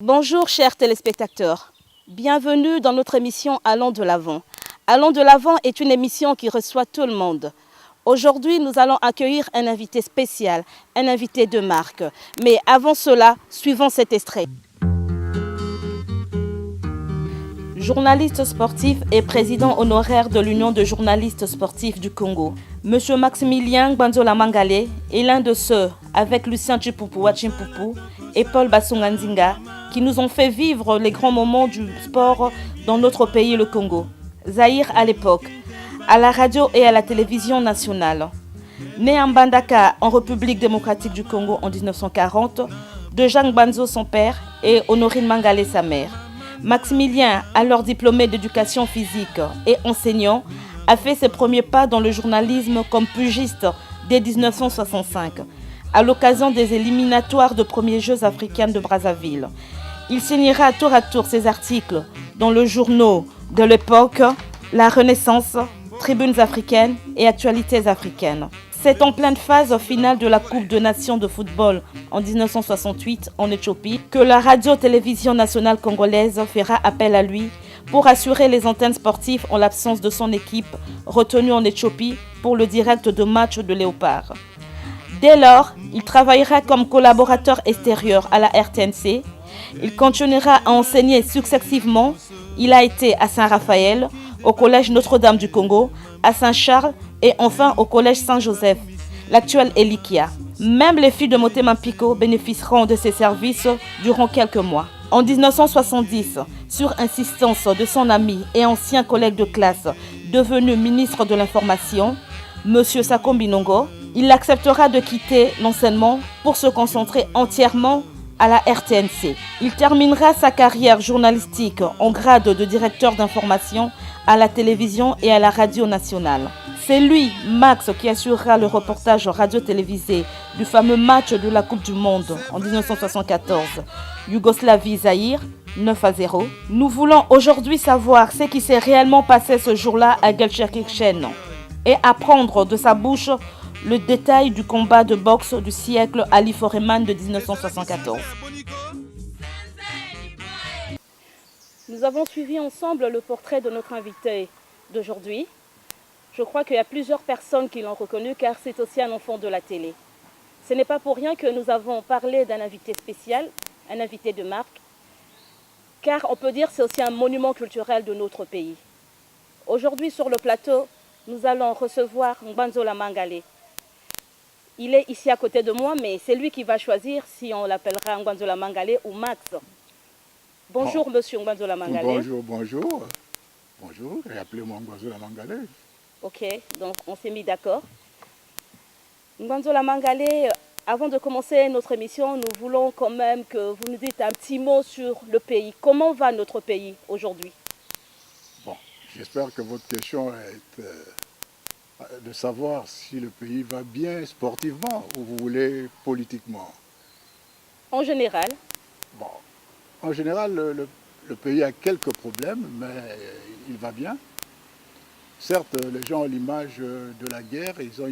Bonjour chers téléspectateurs, bienvenue dans notre émission Allons de l'Avant. Allons de l'Avant est une émission qui reçoit tout le monde. Aujourd'hui, nous allons accueillir un invité spécial, un invité de marque. Mais avant cela, suivons cet extrait. Journaliste sportif et président honoraire de l'Union de journalistes sportifs du Congo. Monsieur Maximilien Ngbanzola Mangale est l'un de ceux, avec Lucien Chipupu Wachimpupu et Paul Basunganzinga, qui nous ont fait vivre les grands moments du sport dans notre pays, le Congo. Zaïre à l'époque, à la radio et à la télévision nationale. Né à Mbandaka, en République démocratique du Congo en 1940, de Jean Ngbanzo son père et Honorine Mangale sa mère. Maximilien, alors diplômé d'éducation physique et enseignant, a fait ses premiers pas dans le journalisme comme pugiste dès 1965, à l'occasion des éliminatoires de premiers Jeux africains de Brazzaville. Il signera tour à tour ses articles dans le journaux de l'époque, La Renaissance, Tribunes africaines et Actualités africaines. C'est en pleine phase finale de la Coupe de Nations de football en 1968 en Éthiopie que la radio-télévision nationale congolaise fera appel à lui pour assurer les antennes sportives en l'absence de son équipe retenue en Éthiopie pour le direct de matchs de Léopard. Dès lors, il travaillera comme collaborateur extérieur à la RTNC. Il continuera à enseigner successivement. Il a été à Saint-Raphaël, au Collège Notre-Dame du Congo, à Saint-Charles et enfin au Collège Saint-Joseph, l'actuel Elikia. Même les filles de Motema Pico bénéficieront de ses services durant quelques mois. En 1970, sur insistance de son ami et ancien collègue de classe, devenu ministre de l'Information, M. Sakombi Nongo, il acceptera de quitter l'enseignement pour se concentrer entièrement à la RTNC. Il terminera sa carrière journalistique en grade de directeur d'information à la télévision et à la radio nationale. C'est lui, Max, qui assurera le reportage radio-télévisé du fameux match de la Coupe du Monde en 1974, Yougoslavie-Zaïre, 9-0. Nous voulons aujourd'hui savoir ce qui s'est réellement passé ce jour-là à Gelsenkirchen et apprendre de sa bouche le détail du combat de boxe du siècle Ali Foreman de 1974. Nous avons suivi ensemble le portrait de notre invité d'aujourd'hui. Je crois qu'il y a plusieurs personnes qui l'ont reconnu car c'est aussi un enfant de la télé. Ce n'est pas pour rien que nous avons parlé d'un invité spécial, un invité de marque, car on peut dire que c'est aussi un monument culturel de notre pays. Aujourd'hui sur le plateau, nous allons recevoir Ngbanzola Mangale. Il est ici à côté de moi, mais c'est lui qui va choisir si on l'appellera Ngbanzola Mangale ou Max. Bonjour, monsieur Ngbanzola Mangale. Bonjour, bonjour. Bonjour, appelez-moi Ngbanzola Mangale. Ok, donc on s'est mis d'accord. Ngbanzola Mangale, avant de commencer notre émission, nous voulons quand même que vous nous dites un petit mot sur le pays. Comment va notre pays aujourd'hui? Bon, j'espère que votre question est de savoir si le pays va bien sportivement ou vous voulez politiquement. En général? Bon, en général, le pays a quelques problèmes, mais il va bien. Certes, les gens ont l'image de la guerre, ils ont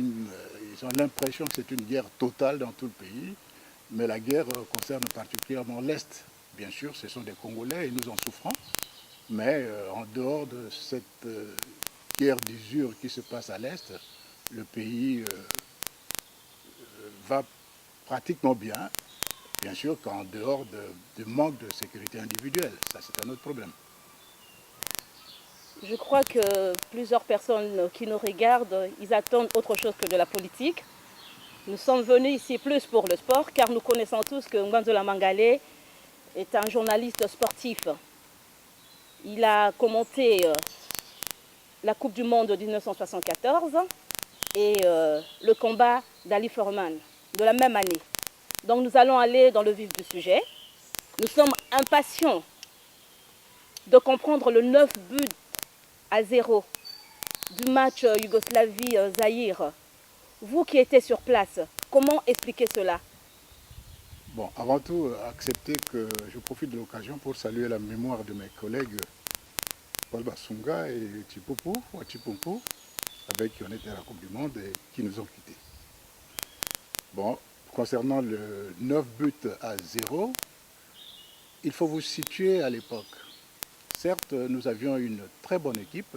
l'impression que c'est une guerre totale dans tout le pays, mais la guerre concerne particulièrement l'Est. Bien sûr, ce sont des Congolais et nous en souffrons, mais en dehors de cette guerre d'usure qui se passe à l'Est, le pays va pratiquement bien. Bien sûr qu'en dehors de manque de sécurité individuelle, ça c'est un autre problème. Je crois que plusieurs personnes qui nous regardent, ils attendent autre chose que de la politique. Nous sommes venus ici plus pour le sport, car nous connaissons tous que Ngbanzola Mangale est un journaliste sportif. Il a commenté la Coupe du Monde de 1974 et le combat d'Ali Foreman de la même année. Donc nous allons aller dans le vif du sujet. Nous sommes impatients de comprendre le 9-0 du match Yougoslavie-Zaïre. Vous qui étiez sur place, comment expliquer cela? Bon, avant tout, acceptez que je profite de l'occasion pour saluer la mémoire de mes collègues Paul Basunga et Chipupu, avec qui on était à la Coupe du Monde et qui nous ont quittés. Bon, concernant le 9 buts à 0, il faut vous situer à l'époque. Certes, nous avions une très bonne équipe,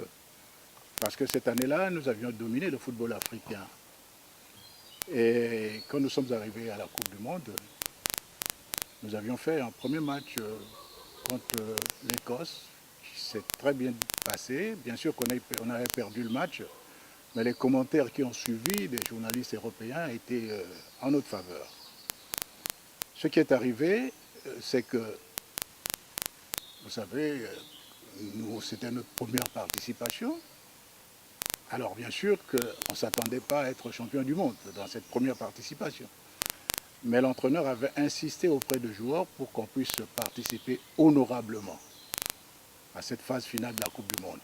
parce que cette année-là, nous avions dominé le football africain. Et quand nous sommes arrivés à la Coupe du Monde, nous avions fait un premier match contre l'Écosse, qui s'est très bien passé. Bien sûr qu'on avait perdu le match, mais les commentaires qui ont suivi des journalistes européens étaient en notre faveur. Ce qui est arrivé, c'est que, vous savez, nous, c'était notre première participation. Alors bien sûr qu'on ne s'attendait pas à être champion du monde dans cette première participation. Mais l'entraîneur avait insisté auprès des joueurs pour qu'on puisse participer honorablement à cette phase finale de la Coupe du Monde.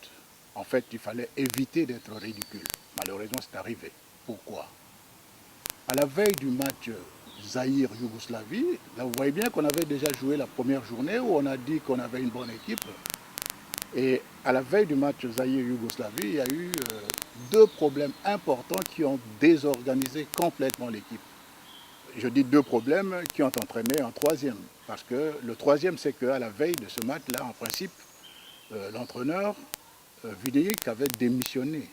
En fait, il fallait éviter d'être ridicule. Malheureusement, c'est arrivé. Pourquoi? À la veille du match Zaïre-Yougoslavie, là vous voyez bien qu'on avait déjà joué la première journée où on a dit qu'on avait une bonne équipe. Et à la veille du match Zaïre-Yougoslavie, il y a eu deux problèmes importants qui ont désorganisé complètement l'équipe. Je dis deux problèmes qui ont entraîné un troisième. Parce que le troisième, c'est qu'à la veille de ce match-là, en principe, l'entraîneur Vidic avait démissionné.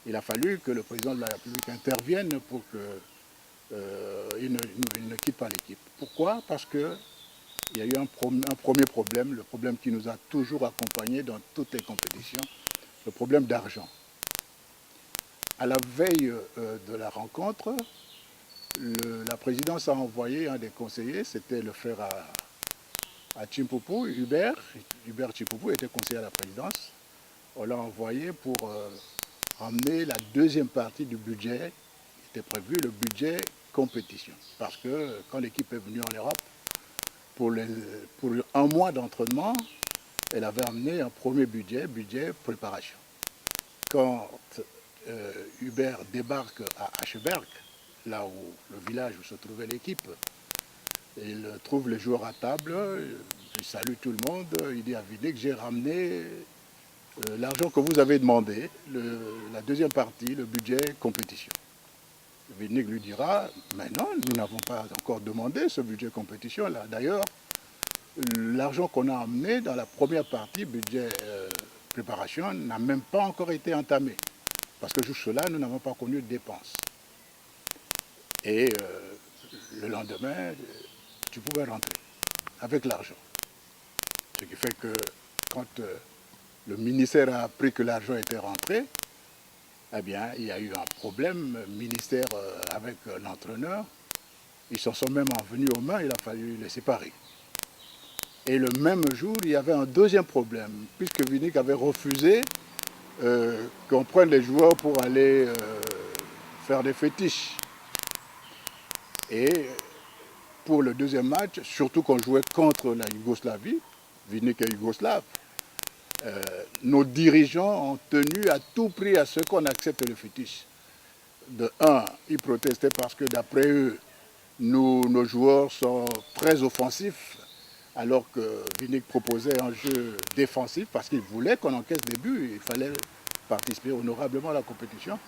Il a fallu que le président de la République intervienne pour qu'il ne quitte pas l'équipe. Pourquoi? Parce qu'il y a eu un premier problème, le problème qui nous a toujours accompagnés dans toutes les compétitions, le problème d'argent. À la veille de la rencontre, la présidence a envoyé un des conseillers, c'était le frère à Chimpoupou, Hubert Chimpoupou était conseiller à la présidence. On l'a envoyé pour ramener la deuxième partie du budget, qui était prévu, le budget compétition. Parce que quand l'équipe est venue en Europe, pour un mois d'entraînement, elle avait amené un premier budget préparation. Quand Hubert débarque à Ascheberg, là où le village où se trouvait l'équipe, il trouve les joueurs à table, il salue tout le monde, il dit à Vidic, j'ai ramené l'argent que vous avez demandé, la deuxième partie, le budget compétition. Vidic lui dira, mais non, nous n'avons pas encore demandé ce budget compétition-là. D'ailleurs, l'argent qu'on a amené dans la première partie, budget préparation, n'a même pas encore été entamé. Parce que jusque-là, nous n'avons pas connu de dépenses. Et le lendemain, tu pouvais rentrer avec l'argent. Ce qui fait que quand le ministère a appris que l'argent était rentré, eh bien, il y a eu un problème ministère avec l'entraîneur. Ils s'en sont même venus aux mains, il a fallu les séparer. Et le même jour, il y avait un deuxième problème, puisque Vidic avait refusé qu'on prenne les joueurs pour aller faire des fétiches. Et pour le deuxième match, surtout qu'on jouait contre la Yougoslavie, Vidic est yougoslave, nos dirigeants ont tenu à tout prix à ce qu'on accepte le fétiche. De un, ils protestaient parce que d'après eux, nos joueurs sont très offensifs, alors que Vidic proposait un jeu défensif parce qu'il voulait qu'on encaisse des buts. Il fallait participer honorablement à la compétition.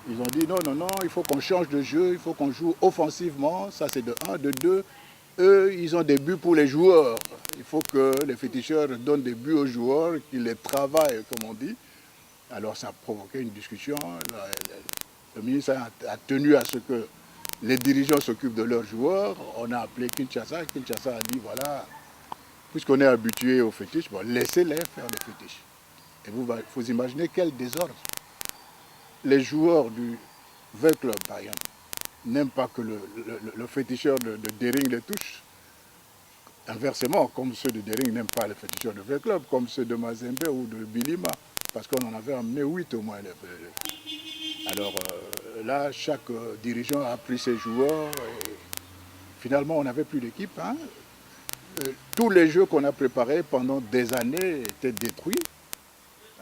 Ils ont dit non, non, non, il faut qu'on change de jeu, il faut qu'on joue offensivement. Ça, c'est de un. De deux, eux, ils ont des buts pour les joueurs. Il faut que les féticheurs donnent des buts aux joueurs, qu'ils les travaillent, comme on dit. Alors, ça a provoqué une discussion. Le ministre a tenu à ce que les dirigeants s'occupent de leurs joueurs. On a appelé Kinshasa. Kinshasa a dit, voilà, puisqu'on est habitué aux fétiches, bon, laissez-les faire des fétiches. Et vous imaginez quel désordre. Les joueurs du V-Club, par exemple, n'aiment pas que le féticheur de Dering les touche. Inversement, comme ceux de Dering n'aiment pas les féticheurs de V-Club, comme ceux de Mazembe ou de Bilima, parce qu'on en avait emmené 8 au moins. Alors là, chaque dirigeant a pris ses joueurs. Et finalement, on n'avait plus d'équipe. Hein. Tous les jeux qu'on a préparés pendant des années étaient détruits.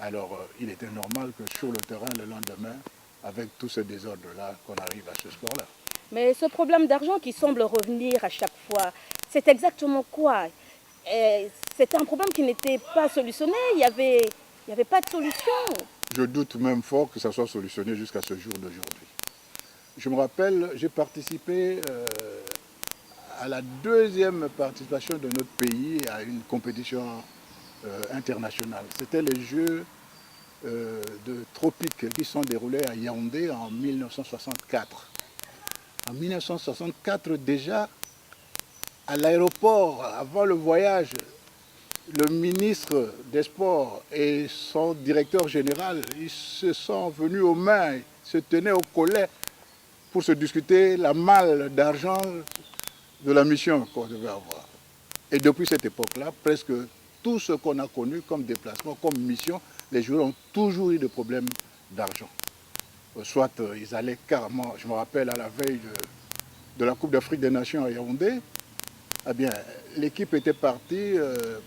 Alors, il était normal que sur le terrain, le lendemain, avec tout ce désordre-là, qu'on arrive à ce score-là. Mais ce problème d'argent qui semble revenir à chaque fois, c'est exactement quoi? C'était un problème qui n'était pas solutionné, il n'y avait pas de solution. Je doute même fort que ça soit solutionné jusqu'à ce jour d'aujourd'hui. Je me rappelle, j'ai participé à la deuxième participation de notre pays à une compétition internationale. C'était les Jeux de tropiques qui sont déroulés à Yaoundé en 1964. En 1964 déjà, à l'aéroport, avant le voyage, le ministre des Sports et son directeur général, ils se sont venus aux mains, se tenaient au collet pour se discuter la malle d'argent de la mission qu'on devait avoir. Et depuis cette époque-là, presque tout ce qu'on a connu comme déplacement, comme mission, les joueurs ont toujours eu des problèmes d'argent. Soit ils allaient carrément, je me rappelle à la veille de la Coupe d'Afrique des Nations à Yaoundé, eh bien, l'équipe était partie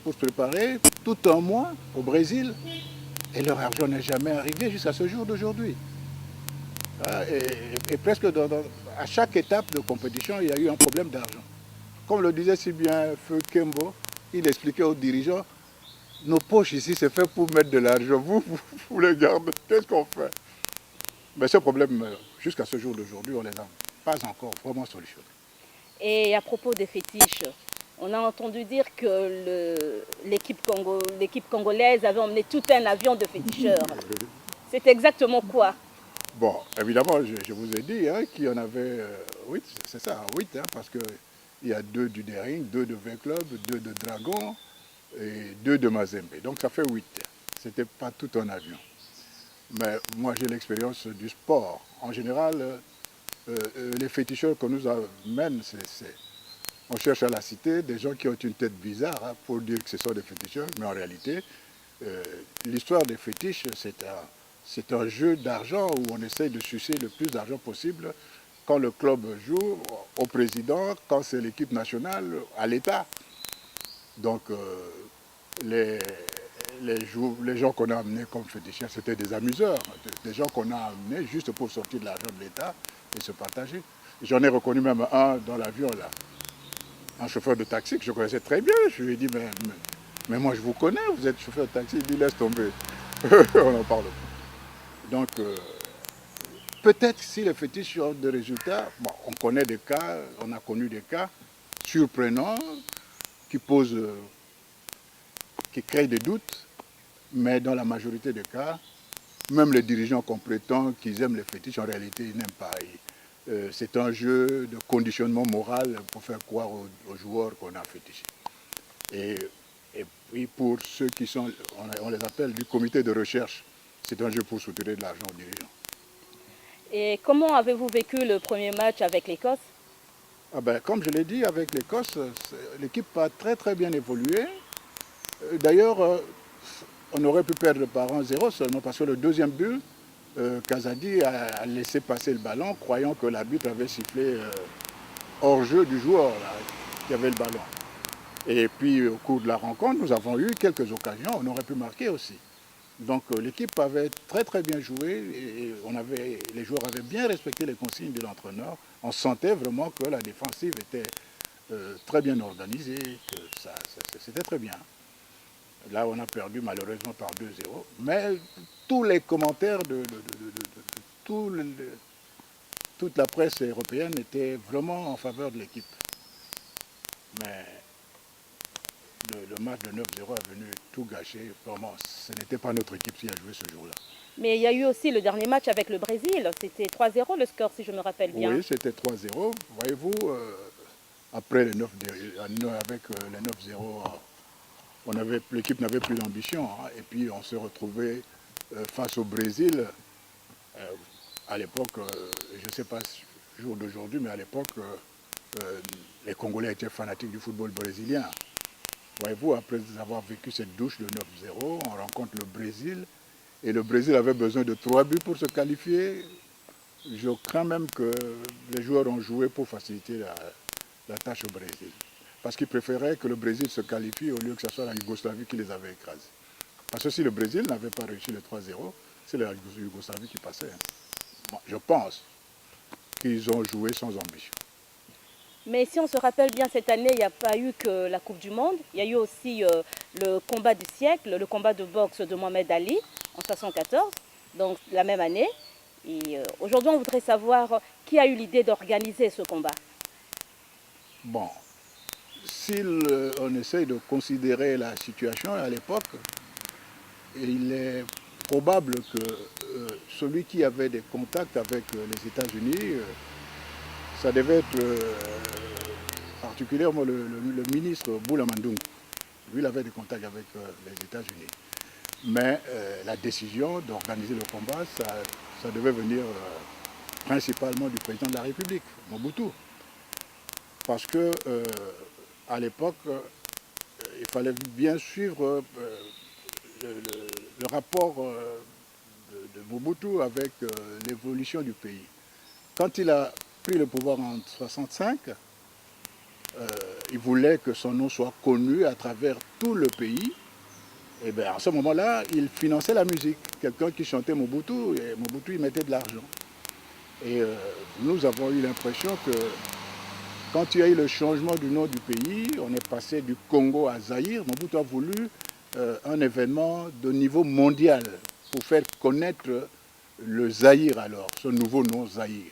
pour se préparer tout un mois au Brésil et leur argent n'est jamais arrivé jusqu'à ce jour d'aujourd'hui. Et presque à chaque étape de compétition, il y a eu un problème d'argent. Comme le disait si bien Feu Kembo, il expliquait aux dirigeants, nos poches ici, c'est fait pour mettre de l'argent. Vous les gardez, qu'est-ce qu'on fait? Mais ce problème, jusqu'à ce jour d'aujourd'hui, on ne les a pas encore vraiment solutionné. Et à propos des fétiches, on a entendu dire que l'équipe congolaise avait emmené tout un avion de féticheurs. C'est exactement quoi? Bon, évidemment, je vous ai dit qu'il y en avait 8, c'est ça, 8, parce qu'il y a 2 du Daring, 2 de V-Club, 2 de Dragon et 2 de Mazembe. Donc ça fait 8. Ce n'était pas tout un avion. Mais moi, j'ai l'expérience du sport. En général, les féticheurs qu'on nous amènent, on cherche à la cité des gens qui ont une tête bizarre pour dire que ce sont des féticheurs, mais en réalité, l'histoire des fétiches, c'est un jeu d'argent où on essaye de sucer le plus d'argent possible quand le club joue, au président, quand c'est l'équipe nationale, à l'État. Donc, les gens qu'on a amenés comme féticheurs, c'était des amuseurs, des gens qu'on a amenés juste pour sortir de l'argent de l'État et se partager. J'en ai reconnu même un dans l'avion, là, un chauffeur de taxi que je connaissais très bien. Je lui ai dit, mais moi je vous connais, vous êtes chauffeur de taxi. Il dit, laisse tomber, on n'en parle pas. Donc, peut-être si les fétiches ont des résultats, bon, on connaît des cas, on a connu des cas surprenants qui créent des doutes, mais dans la majorité des cas, même les dirigeants qu'on prétend qu'ils aiment les fétiches, en réalité, ils n'aiment pas. C'est un jeu de conditionnement moral pour faire croire aux joueurs qu'on a fétiché. Et puis pour ceux qui sont, on les appelle du comité de recherche, c'est un jeu pour soutirer de l'argent aux dirigeants. Et comment avez-vous vécu le premier match avec l'Écosse? Comme je l'ai dit, avec l'Écosse, l'équipe a très très bien évolué. D'ailleurs, on aurait pu perdre par 1-0 seulement parce que le deuxième but, Kazadi a laissé passer le ballon, croyant que l'arbitre avait sifflé hors jeu du joueur là, qui avait le ballon. Et puis au cours de la rencontre, nous avons eu quelques occasions, on aurait pu marquer aussi. Donc l'équipe avait très très bien joué et les joueurs avaient bien respecté les consignes de l'entraîneur. On sentait vraiment que la défensive était très bien organisée, que c'était très bien. Là, on a perdu malheureusement par 2-0. Mais tous les commentaires toute la presse européenne étaient vraiment en faveur de l'équipe. Mais le match de 9-0 est venu tout gâcher. Vraiment, ce n'était pas notre équipe qui a joué ce jour-là. Mais il y a eu aussi le dernier match avec le Brésil. C'était 3-0 le score, si je me rappelle bien. Oui, c'était 3-0. Voyez-vous, après les 9, avec les 9-0, l'équipe n'avait plus d'ambition. Et puis on se retrouvait face au Brésil. À l'époque, je ne sais pas le jour d'aujourd'hui, mais à l'époque, les Congolais étaient fanatiques du football brésilien. Voyez-vous, après avoir vécu cette douche de 9-0, on rencontre le Brésil. Et le Brésil avait besoin de 3 buts pour se qualifier. Je crains même que les joueurs ont joué pour faciliter la tâche au Brésil. Parce qu'ils préféraient que le Brésil se qualifie au lieu que ce soit la Yougoslavie qui les avait écrasés. Parce que si le Brésil n'avait pas réussi le 3-0, c'est la Yougoslavie qui passait. Bon, je pense qu'ils ont joué sans ambition. Mais si on se rappelle bien, cette année, il n'y a pas eu que la Coupe du Monde. Il y a eu aussi le combat du siècle, le combat de boxe de Mohamed Ali en 1974, donc la même année. Et aujourd'hui, on voudrait savoir qui a eu l'idée d'organiser ce combat. Bon, si on essaye de considérer la situation à l'époque, il est probable que celui qui avait des contacts avec les États-Unis, ça devait être particulièrement le ministre Boula Mandoung. Lui, il avait des contacts avec les États-Unis. Mais la décision d'organiser le combat, ça devait venir principalement du président de la République, Mobutu. Parce que à l'époque, il fallait bien suivre le rapport de Mobutu avec l'évolution du pays. Quand il a pris le pouvoir en 1965, il voulait que son nom soit connu à travers tout le pays. Et bien à ce moment-là, il finançait la musique. Quelqu'un qui chantait Mobutu, et Mobutu, il mettait de l'argent. Et nous avons eu l'impression que quand il y a eu le changement du nom du pays, on est passé du Congo à Zaïre, Mobutu a voulu un événement de niveau mondial pour faire connaître le Zaïre alors, ce nouveau nom Zaïre.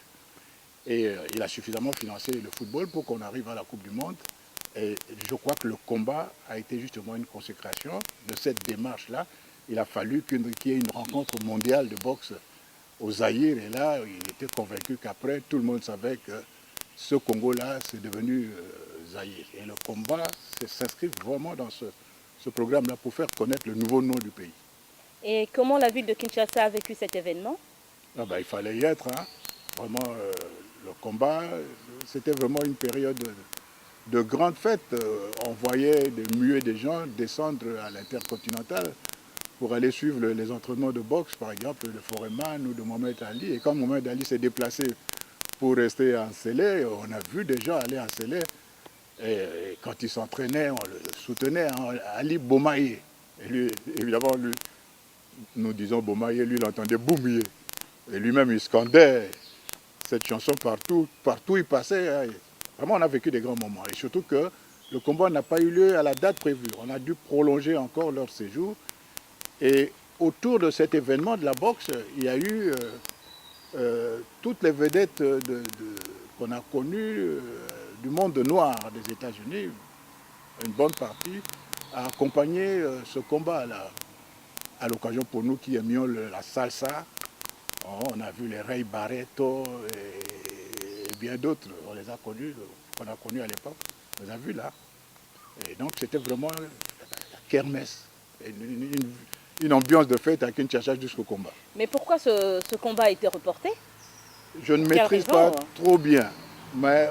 Et il a suffisamment financé le football pour qu'on arrive à la Coupe du Monde. Et je crois que le combat a été justement une consécration de cette démarche-là. Il a fallu qu'il y ait une rencontre mondiale de boxe au Zaïre. Et là, il était convaincu qu'après, tout le monde savait que ce Congo-là, c'est devenu Zaïre. Et le combat s'inscrit vraiment dans ce programme-là pour faire connaître le nouveau nom du pays. Et comment la ville de Kinshasa a vécu cet événement? Ah ben, il fallait y être. Hein. Vraiment, le combat, c'était vraiment une période de grandes fêtes. On voyait des muets des gens descendre à l'Intercontinental pour aller suivre les entraînements de boxe, par exemple, de Foreman ou de Mohamed Ali. Et quand Mohamed Ali s'est déplacé pour rester en Sélé, on a vu des gens aller en Sélé. Et quand il s'entraînait, on le soutenait, hein, Ali Bomaye. Et lui, évidemment, lui, nous disons Bomaye, lui, il entendait Boumier. Et lui-même, il scandait cette chanson partout où il passait. Hein. Vraiment, on a vécu des grands moments. Et surtout que le combat n'a pas eu lieu à la date prévue. On a dû prolonger encore leur séjour. Et autour de cet événement de la boxe, il y a eu toutes les vedettes qu'on a connues du monde noir des États-Unis, une bonne partie, a accompagné ce combat-là. À l'occasion pour nous qui aimions la salsa, on a vu les Ray Barretto et bien d'autres, on les a connus, qu'on a connus à l'époque, on les a vus là. Et donc c'était vraiment la kermesse, une ambiance de fête à Kinshasa jusqu'au combat. Mais pourquoi ce combat a été reporté? Je ne maîtrise pas trop bien, mais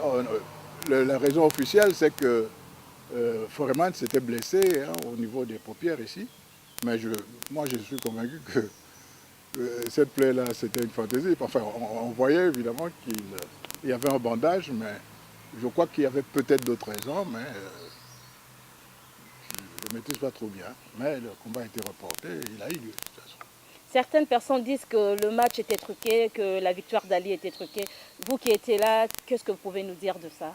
la raison officielle c'est que Foreman s'était blessé hein, au niveau des paupières ici, mais moi je suis convaincu que cette plaie-là, c'était une fantaisie. Enfin, on voyait évidemment qu'il y avait un bandage, mais je crois qu'il y avait peut-être d'autres raisons, mais je ne maîtrise pas trop bien. Mais le combat a été reporté, il a eu lieu de toute façon. Certaines personnes disent que le match était truqué, que la victoire d'Ali était truquée. Vous qui étiez là, qu'est-ce que vous pouvez nous dire de ça?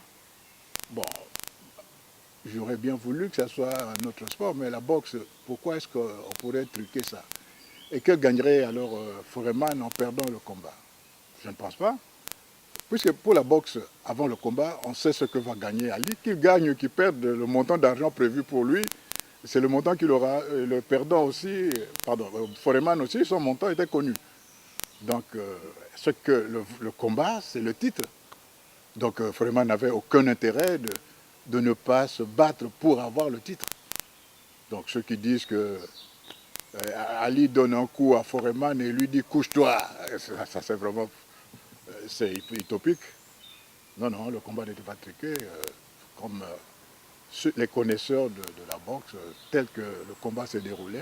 Bon, j'aurais bien voulu que ça soit un autre sport, mais la boxe, pourquoi est-ce qu'on pourrait truquer ça? Et que gagnerait alors Foreman en perdant le combat? Je ne pense pas. Puisque pour la boxe, avant le combat, on sait ce que va gagner Ali. Qu'il gagne ou qu'il perde, le montant d'argent prévu pour lui, c'est le montant qu'il aura. Le perdant aussi, pardon, Foreman aussi, son montant était connu. Donc, ce que le combat, c'est le titre. Donc, Foreman n'avait aucun intérêt de ne pas se battre pour avoir le titre. Donc, ceux qui disent que Ali donne un coup à Foreman et lui dit « couche-toi », ça c'est vraiment... c'est utopique. Non, non, le combat n'était pas truqué. Comme les connaisseurs de la boxe, tel que le combat s'est déroulé,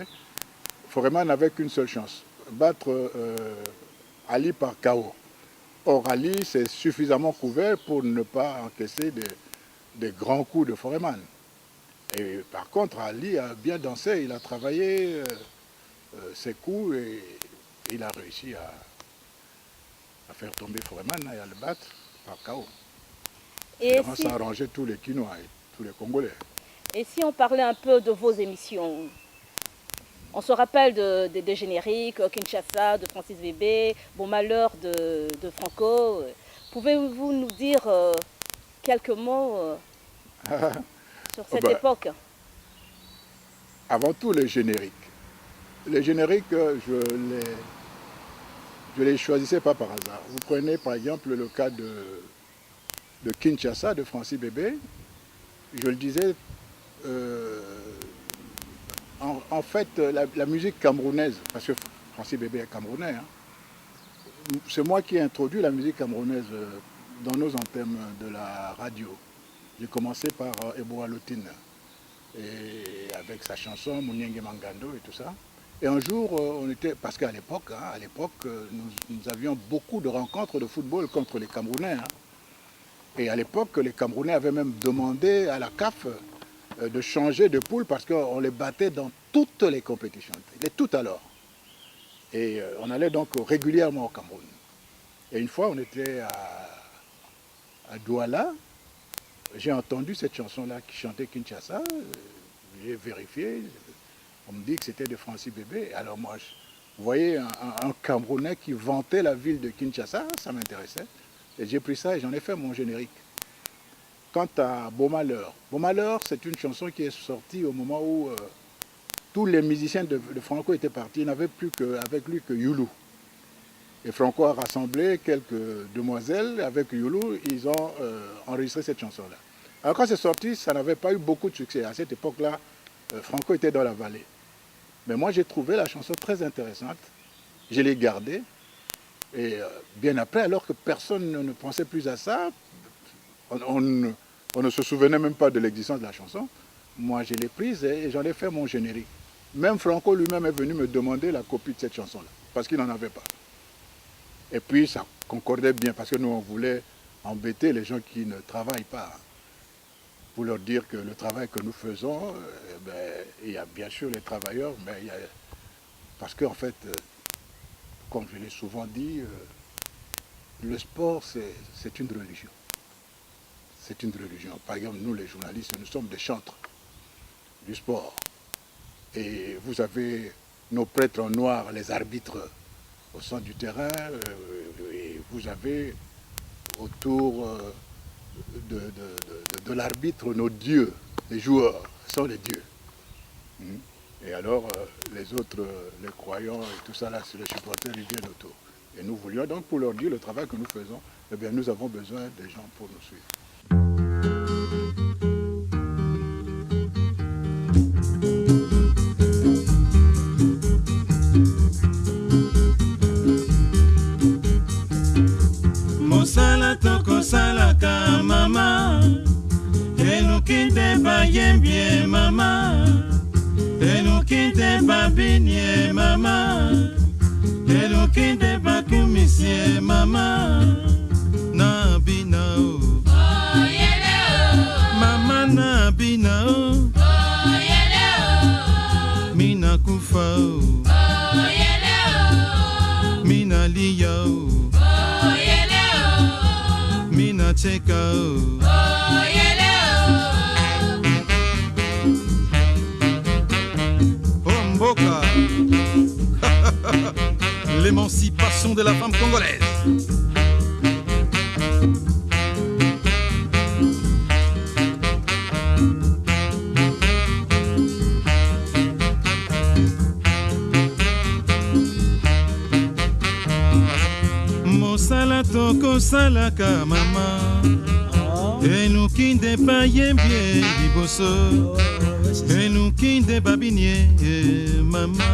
Foreman n'avait qu'une seule chance, battre Ali par KO. Or, Ali s'est suffisamment couvert pour ne pas encaisser des grands coups de Foreman. Et par contre, Ali a bien dansé, il a travaillé ses coups et il a réussi à faire tomber Foreman et à le battre par KO. Et ça a arrangé tous les Quinois et tous les Congolais. Et si on parlait un peu de vos émissions? On se rappelle des génériques, Kinshasa de Francis Bébé, Bon Malheur de Franco. Pouvez-vous nous dire quelques mots sur cette époque? Avant tout, les génériques. Les génériques, je les choisissais pas par hasard. Vous prenez par exemple le cas de Kinshasa de Francis Bébé. Je le disais, en fait, la musique camerounaise, parce que Francis Bébé est camerounais, hein, c'est moi qui ai introduit la musique camerounaise dans nos anthèmes de la radio. J'ai commencé par Ebo Alotine, et avec sa chanson Mounienge Mangando et tout ça. Et un jour, parce qu'à l'époque, nous avions beaucoup de rencontres de football contre les Camerounais. Hein. Et à l'époque, les Camerounais avaient même demandé à la CAF de changer de poule parce qu'on les battait dans toutes les compétitions, tout alors. Et on allait donc régulièrement au Cameroun. Et une fois, on était à Douala. J'ai entendu cette chanson-là qui chantait Kinshasa. J'ai vérifié. On me dit que c'était de Francis Bébé. Alors moi, vous voyez, un Camerounais qui vantait la ville de Kinshasa, ça m'intéressait. Et j'ai pris ça et j'en ai fait mon générique. Quant à Bon Malheur. Bon Malheur, c'est une chanson qui est sortie au moment où tous les musiciens de Franco étaient partis. Il n'avait plus avec lui que Youlou. Et Franco a rassemblé quelques demoiselles avec Youlou. Ils ont enregistré cette chanson-là. Alors quand c'est sorti, ça n'avait pas eu beaucoup de succès. À cette époque-là, Franco était dans la vallée. Mais moi, j'ai trouvé la chanson très intéressante. Je l'ai gardée. Et bien après, alors que personne ne pensait plus à ça, on ne se souvenait même pas de l'existence de la chanson, moi je l'ai prise et j'en ai fait mon générique. Même Franco lui-même est venu me demander la copie de cette chanson-là, parce qu'il n'en avait pas. Et puis ça concordait bien, parce que nous on voulait embêter les gens qui ne travaillent pas, pour leur dire que le travail que nous faisons, il y a bien sûr les travailleurs, mais il y a... parce qu'en fait, comme je l'ai souvent dit, le sport, c'est une religion. C'est une religion. Par exemple, nous, les journalistes, nous sommes des chantres du sport. Et vous avez nos prêtres en noir, les arbitres au centre du terrain, et vous avez autour de l'arbitre nos dieux, les joueurs, sont les dieux. Et alors, les autres, les croyants et tout ça, là, les supporters, ils viennent autour. Et nous voulions donc, pour leur dire le travail que nous faisons, eh bien, nous avons besoin des gens pour nous suivre. Mosala toko salaka mama, enukinde bayembie mama. Elokinde babinie mama, elokinde bakumisie mama, na bina o, oh yele o, mama na bina o, oh yele o, mina kufa o, oh yele o, mina liya o, oh yele o, mina cheka o, oh yele o. L'émancipation de la femme congolaise. Mosala toko salaka mama, enukinde bayembie liboso, enukinde babinie mama,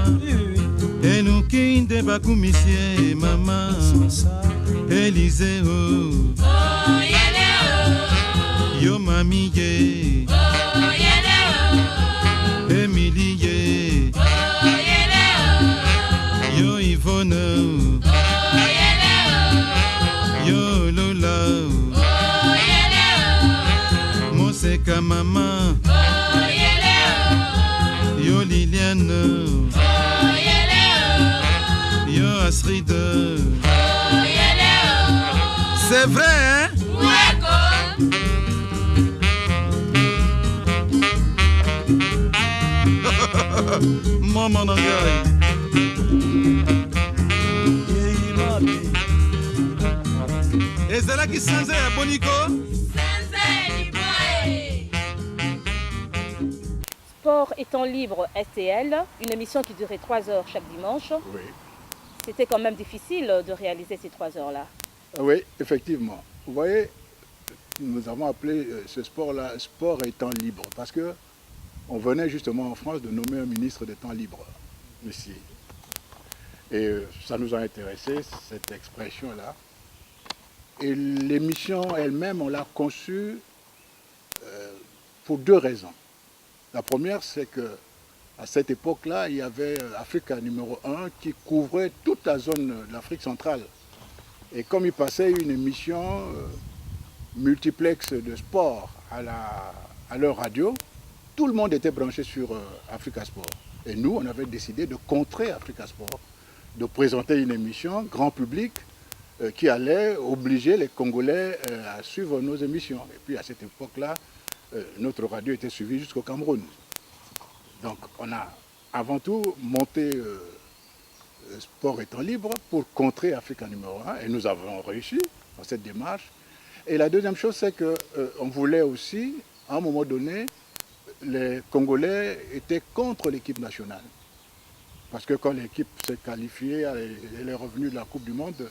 enukinde bakumisie mama, Élysée oh, oh yele oh, yo mami ye, oh yele oh, Émilie ye, oh yele oh, yo Yvonne oh yele oh, yo Lola oh yele oh, Moseka mama oh yele oh, yo Liliane oh yele oh, yo Astrid oh yele oh. C'est vrai hein? Ouais, mama na ngai. Ezalaki sanza ya boniko. Sport étant libre STL, une émission qui durait 3 heures chaque dimanche. Oui. C'était quand même difficile de réaliser ces 3 heures-là. Oui, effectivement. Vous voyez, nous avons appelé ce sport-là sport et temps libre parce que on venait justement en France de nommer un ministre des temps libres ici. Et ça nous a intéressé, cette expression-là. Et l'émission elle-même, on l'a conçue pour 2 raisons. La première, c'est que à cette époque-là, il y avait Africa numéro 1 qui couvrait toute la zone de l'Afrique centrale. Et comme il passait une émission multiplex de sport à leur radio, tout le monde était branché sur Africa Sport. Et nous, on avait décidé de contrer Africa Sport, de présenter une émission grand public qui allait obliger les Congolais à suivre nos émissions. Et puis à cette époque-là, notre radio était suivie jusqu'au Cameroun. Donc on a avant tout monté Sport étant libre pour contrer Africa numéro 1 et nous avons réussi dans cette démarche. Et la deuxième chose, c'est qu'on voulait aussi, à un moment donné, les Congolais étaient contre l'équipe nationale. Parce que quand l'équipe s'est qualifiée, elle est revenue de la Coupe du Monde,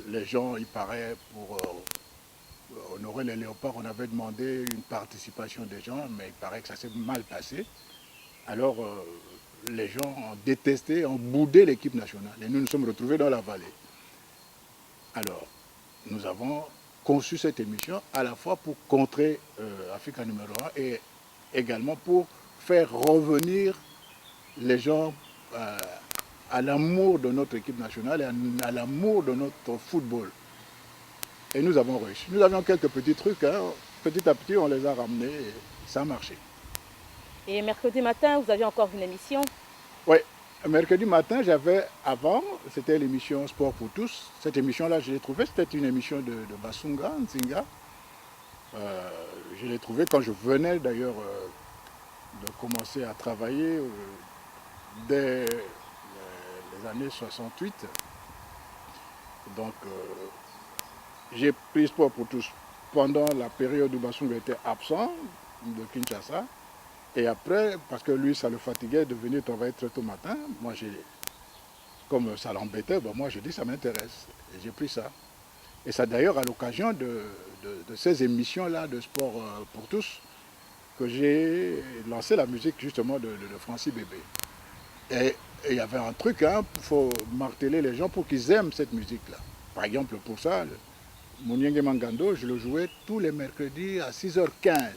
les gens, il paraît, pour honorer les léopards, on avait demandé une participation des gens, mais il paraît que ça s'est mal passé. Alors, les gens ont détesté, ont boudé l'équipe nationale. Et nous nous sommes retrouvés dans la vallée. Alors, nous avons conçu cette émission à la fois pour contrer Africa numéro 1 et également pour faire revenir les gens à l'amour de notre équipe nationale et à l'amour de notre football. Et nous avons réussi. Nous avions quelques petits trucs, hein. Petit à petit on les a ramenés et ça a marché. Et mercredi matin, vous aviez encore une émission? Oui, mercredi matin, j'avais avant, c'était l'émission Sport pour tous. Cette émission-là, je l'ai trouvée, c'était une émission de Basunga, Nzinga. Je l'ai trouvée quand je venais d'ailleurs de commencer à travailler dès les années 68. Donc, j'ai pris Sport pour tous pendant la période où Basunga était absent de Kinshasa. Et après, parce que lui, ça le fatiguait de venir travailler très tôt matin, moi, comme ça l'embêtait, moi, je dis ça m'intéresse. Et j'ai pris ça. Et c'est d'ailleurs à l'occasion de ces émissions-là de Sport pour tous que j'ai lancé la musique justement de Francis Bébé. Et il y avait un truc, il faut marteler les gens pour qu'ils aiment cette musique-là. Par exemple, pour ça, Mounienge Mangando, je le jouais tous les mercredis à 6h15.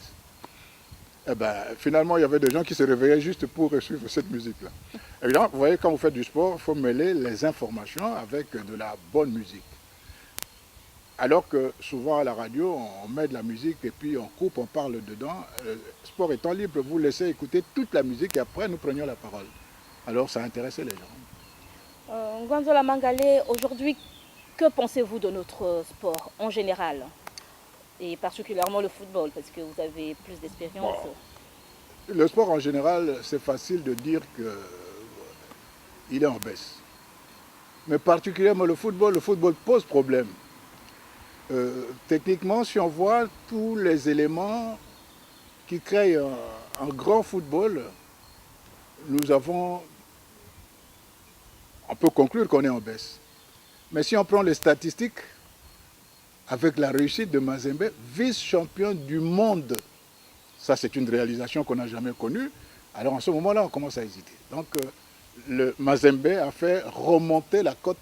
Eh ben, finalement, il y avait des gens qui se réveillaient juste pour suivre cette musique-là. Évidemment, vous voyez, quand vous faites du sport, il faut mêler les informations avec de la bonne musique. Alors que souvent à la radio, on met de la musique et puis on coupe, on parle dedans. Sport étant libre, vous laissez écouter toute la musique et après nous prenions la parole. Alors ça intéressait les gens. Ngwanzola Mangale, aujourd'hui, que pensez-vous de notre sport en général? Et particulièrement le football, parce que vous avez plus d'expérience. Bon, le sport en général, c'est facile de dire qu'il est en baisse. Mais particulièrement le football pose problème. Techniquement, si on voit tous les éléments qui créent un grand football, on peut conclure qu'on est en baisse. Mais si on prend les statistiques, avec la réussite de Mazembe, vice-champion du monde, ça c'est une réalisation qu'on n'a jamais connue, alors en ce moment-là on commence à hésiter. Donc le Mazembe a fait remonter la cote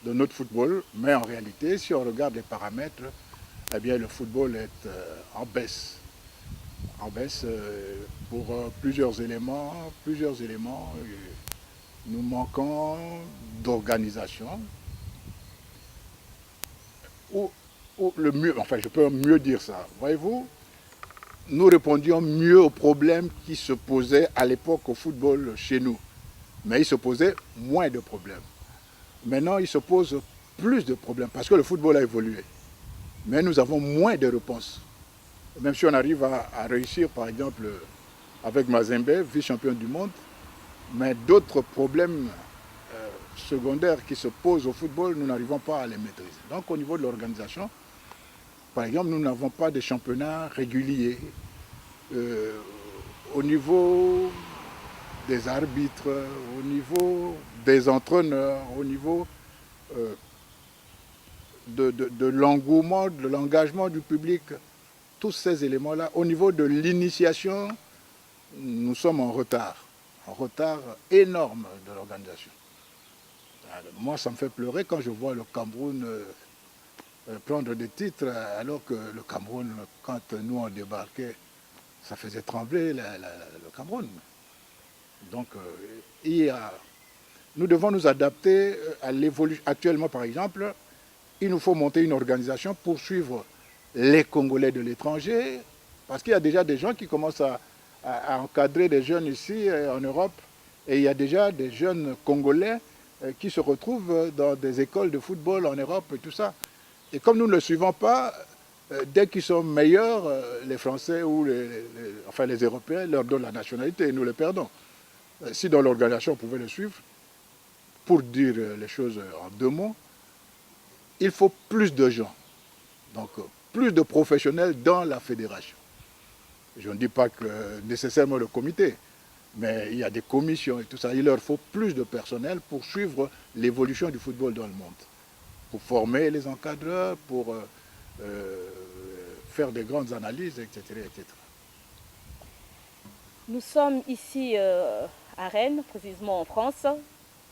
de notre football, mais en réalité, si on regarde les paramètres, eh bien le football est en baisse. En baisse pour plusieurs éléments. Nous manquons d'organisation. Ou le mieux, enfin je peux mieux dire ça. Voyez-vous, nous répondions mieux aux problèmes qui se posaient à l'époque au football chez nous. Mais il se posait moins de problèmes. Maintenant, il se pose plus de problèmes parce que le football a évolué. Mais nous avons moins de réponses. Même si on arrive à réussir, par exemple, avec Mazembe, vice-champion du monde, Mais d'autres problèmes secondaires qui se posent au football, nous n'arrivons pas à les maîtriser. Donc au niveau de l'organisation, par exemple, nous n'avons pas de championnats réguliers. Au niveau des arbitres, au niveau des entraîneurs, au niveau de l'engouement, de l'engagement du public, tous ces éléments-là, au niveau de l'initiation, nous sommes en retard énorme de l'organisation. Moi, ça me fait pleurer quand je vois le Cameroun prendre des titres, alors que le Cameroun, quand nous on débarquait, ça faisait trembler le Cameroun. Donc, nous devons nous adapter à l'évolution. Actuellement, par exemple, il nous faut monter une organisation pour suivre les Congolais de l'étranger, parce qu'il y a déjà des gens qui commencent à encadrer des jeunes ici en Europe, et il y a déjà des jeunes Congolais qui se retrouvent dans des écoles de football en Europe et tout ça. Et comme nous ne le suivons pas, dès qu'ils sont meilleurs, les Français ou enfin les Européens leur donnent la nationalité et nous les perdons. Si dans l'organisation on pouvait le suivre, pour dire les choses en deux mots, il faut plus de gens, donc plus de professionnels dans la fédération. Je ne dis pas que nécessairement le comité, mais il y a des commissions et tout ça. Il leur faut plus de personnel pour suivre l'évolution du football dans le monde, pour former les encadreurs, pour faire des grandes analyses, etc., etc. Nous sommes ici à Rennes, précisément en France,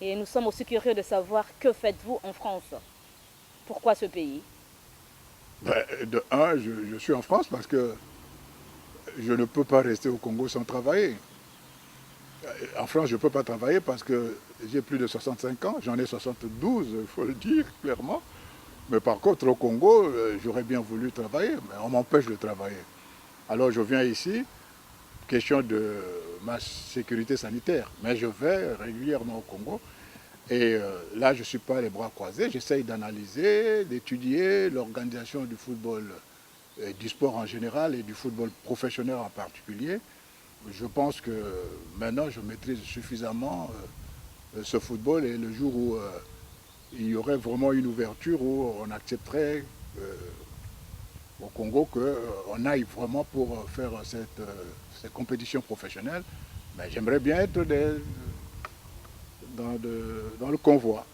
et nous sommes aussi curieux de savoir que faites-vous en France? Pourquoi ce pays? De un, je suis en France parce que je ne peux pas rester au Congo sans travailler. En France, je ne peux pas travailler parce que j'ai plus de 65 ans, j'en ai 72, il faut le dire clairement. Mais par contre, au Congo, j'aurais bien voulu travailler, mais on m'empêche de travailler. Alors je viens ici, question de ma sécurité sanitaire, mais je vais régulièrement au Congo. Et là, je ne suis pas les bras croisés, j'essaye d'analyser, d'étudier l'organisation du football, du sport en général et du football professionnel en particulier. Je pense que maintenant, je maîtrise suffisamment ce football et le jour où il y aurait vraiment une ouverture où on accepterait au Congo qu'on aille vraiment pour faire cette compétition professionnelle, mais j'aimerais bien être dans le convoi.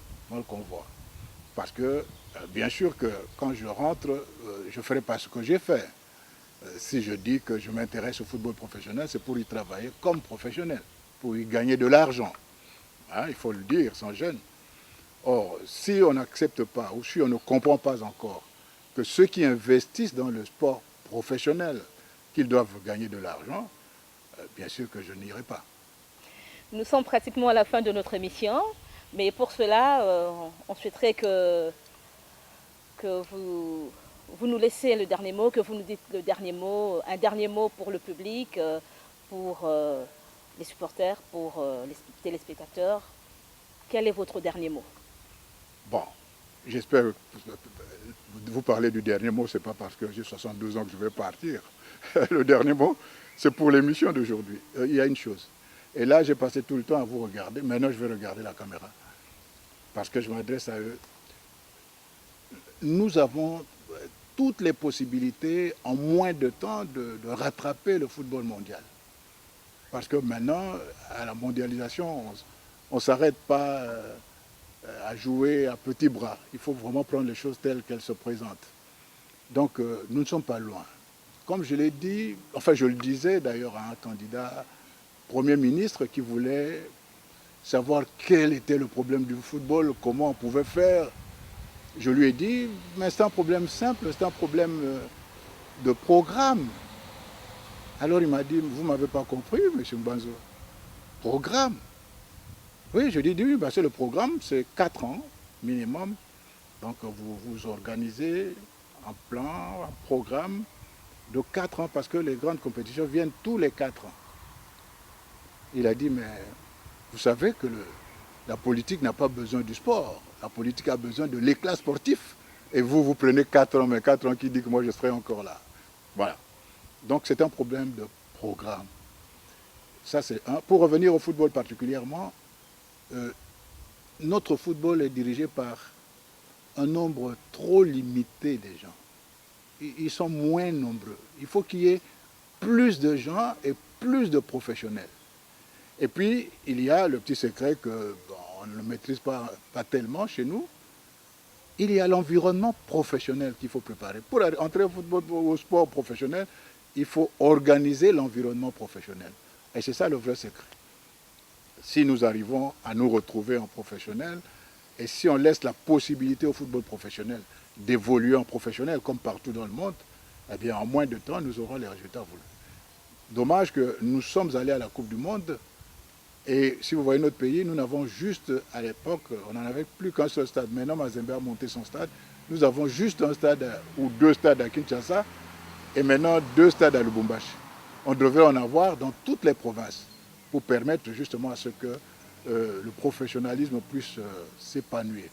Parce que, bien sûr que quand je rentre, je ne ferai pas ce que j'ai fait. Si je dis que je m'intéresse au football professionnel, c'est pour y travailler comme professionnel, pour y gagner de l'argent. Hein, il faut le dire, sans gêne. Or, si on n'accepte pas, ou si on ne comprend pas encore que ceux qui investissent dans le sport professionnel, qu'ils doivent gagner de l'argent, bien sûr que je n'irai pas. Nous sommes pratiquement à la fin de notre émission, mais pour cela, on souhaiterait que vous nous laissez le dernier mot, que vous nous dites le dernier mot, un dernier mot pour le public, pour les supporters, pour les téléspectateurs. Quel est votre dernier mot? Bon, j'espère que vous parlez du dernier mot, ce n'est pas parce que j'ai 72 ans que je vais partir. Le dernier mot, c'est pour l'émission d'aujourd'hui. Il y a une chose. Et là, j'ai passé tout le temps à vous regarder. Maintenant, je vais regarder la caméra. Parce que je m'adresse à eux. Nous avons toutes les possibilités, en moins de temps, de rattraper le football mondial. Parce que maintenant, à la mondialisation, on ne s'arrête pas à jouer à petits bras. Il faut vraiment prendre les choses telles qu'elles se présentent. Donc, nous ne sommes pas loin. Comme je l'ai dit, enfin je le disais d'ailleurs à un candidat Premier ministre qui voulait savoir quel était le problème du football, comment on pouvait faire. Je lui ai dit, mais c'est un problème simple, c'est un problème de programme. Alors il m'a dit, vous ne m'avez pas compris, M. Mbanzo. Programme. Oui, je lui ai dit, oui, ben c'est le programme, c'est 4 ans minimum. Donc vous vous organisez un plan, un programme de 4 ans, parce que les grandes compétitions viennent tous les 4 ans. Il a dit, mais vous savez que la politique n'a pas besoin du sport. La politique a besoin de l'éclat sportif. Et vous prenez 4 ans, mais 4 ans qui dit que moi je serai encore là. Voilà. Donc c'est un problème de programme. Ça, c'est un. Pour revenir au football particulièrement, notre football est dirigé par un nombre trop limité de gens. Ils sont moins nombreux. Il faut qu'il y ait plus de gens et plus de professionnels. Et puis, il y a le petit secret que on ne maîtrise pas tellement chez nous. Il y a l'environnement professionnel qu'il faut préparer. Pour entrer au sport professionnel, il faut organiser l'environnement professionnel. Et c'est ça le vrai secret. Si nous arrivons à nous retrouver en professionnel, et si on laisse la possibilité au football professionnel d'évoluer en professionnel, comme partout dans le monde, eh bien, en moins de temps, nous aurons les résultats voulus. Dommage que nous sommes allés à la Coupe du Monde, et si vous voyez notre pays, nous n'avons juste, à l'époque, on n'en avait plus qu'un seul stade. Maintenant, Mazembe a monté son stade. Nous avons juste un stade ou deux stades à Kinshasa, et maintenant 2 stades à Lubumbashi. On devrait en avoir dans toutes les provinces pour permettre justement à ce que le professionnalisme puisse s'épanouir.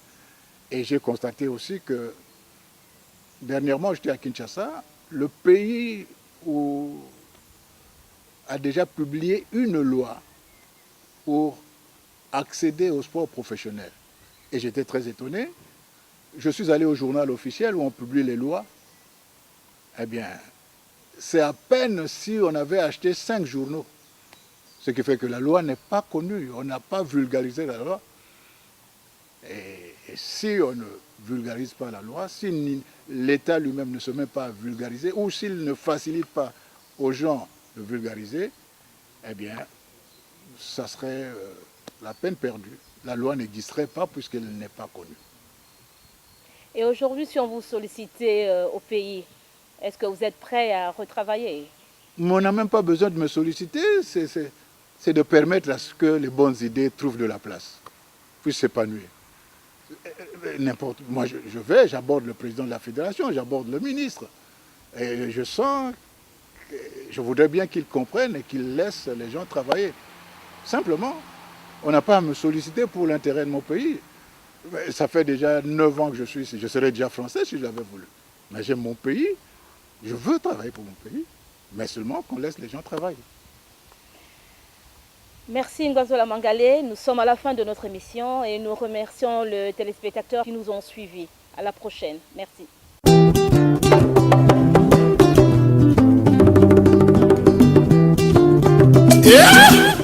Et j'ai constaté aussi que dernièrement, j'étais à Kinshasa, le pays a déjà publié une loi pour accéder au sport professionnel. Et j'étais très étonné. Je suis allé au journal officiel où on publie les lois. Eh bien, c'est à peine si on avait acheté 5 journaux. Ce qui fait que la loi n'est pas connue. On n'a pas vulgarisé la loi. Et si on ne vulgarise pas la loi, si l'État lui-même ne se met pas à vulgariser, ou s'il ne facilite pas aux gens de vulgariser, eh bien, ça serait la peine perdue. La loi n'existerait pas puisqu'elle n'est pas connue. Et aujourd'hui, si on vous sollicitait au pays, est-ce que vous êtes prêt à retravailler? Mais on n'a même pas besoin de me solliciter, c'est de permettre à ce que les bonnes idées trouvent de la place, puissent s'épanouir. Moi, j'aborde le président de la fédération, j'aborde le ministre. Et je sens, je voudrais bien qu'ils comprennent et qu'ils laissent les gens travailler. Simplement, on n'a pas à me solliciter pour l'intérêt de mon pays. Ça fait déjà 9 ans que je suis ici. Je serais déjà français si je l'avais voulu. Mais j'aime mon pays, je veux travailler pour mon pays, mais seulement qu'on laisse les gens travailler. Merci Ngwanzola Mangale. Nous sommes à la fin de notre émission et nous remercions les téléspectateurs qui nous ont suivis. À la prochaine. Merci. Yeah!